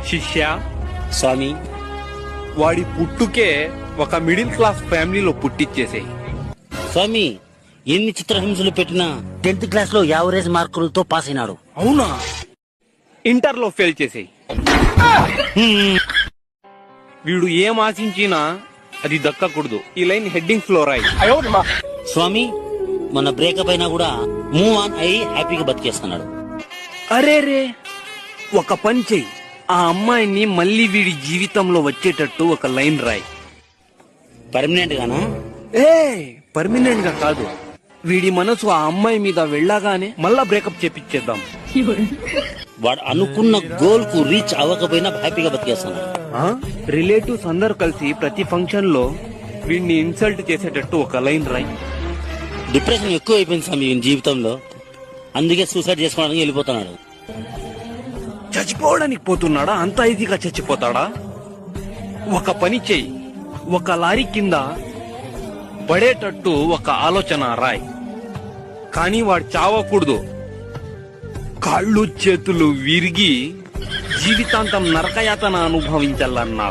శిష్య, స్వామి, వాడి పుట్టుకే ఒక మిడిల్ క్లాస్ ఫ్యామిలీలో పుట్టిచ్చేసేయి. స్వామి, ఎన్ని చిత్రహింసలు పెట్టినా 10th క్లాస్ లో యావరేజ్ మార్కులతో పాస్ అయినాడు. అవునా? ఇంటర్లో ఫెయిల్ చేసేయి. వీడు ఏం ఆశించినా అది దక్కకూడదు. ఈ లైన్ హెడ్డింగ్స్ లో రాయి. స్వామి, మన బ్రేకప్ అయినా కూడా మూవ్ ఆన్ అయ్యి హ్యాపీగా బతికేస్తున్నాడు. అరే రే, ఒక పని చెయ్యి. ఆ అమ్మాయిని మళ్ళీ వీడి జీవితంలో వచ్చేటట్టు ఒక లైన్ రాయి. Permanent Gaana? ఏ పర్మనెంట్ గా కాదు, వీడి మనసు ఆ అమ్మాయి మీద వెళ్ళగానే మళ్ళా బ్రేకప్ చేపిచ్చేద్దాం. వాడు అనుకున్న గోల్ కు రీచ్ అవ్వకపోయినా హ్యాపీగా బతికేస్తున్నాడు. రిలేటివ్స్ అందరు కలిసి ప్రతి ఫంక్షన్ లో వీడిని ఇన్సల్ట్ చేసేటట్టు ఒక లైన్ రాయి. డిప్రెషన్ ఎక్కువ అయిపోయింది స్వామి ఈయన జీవితంలో, అందుకే సూసైడ్ చేసుకోవడానికి వెళ్ళిపోతున్నాడు. చచ్చిపోవడానికి పోతున్నాడా? అంత ఈజీగా చచ్చిపోతాడా? ఒక పని చెయ్యి, ఒక లారీ కింద పడేటట్టు ఒక ఆలోచన రాయ్. కానీ వాడు చావకూడదు. కాళ్ళు చేతులు విరిగి జీవితాంతం నరకయాతన అనుభవించాలన్నా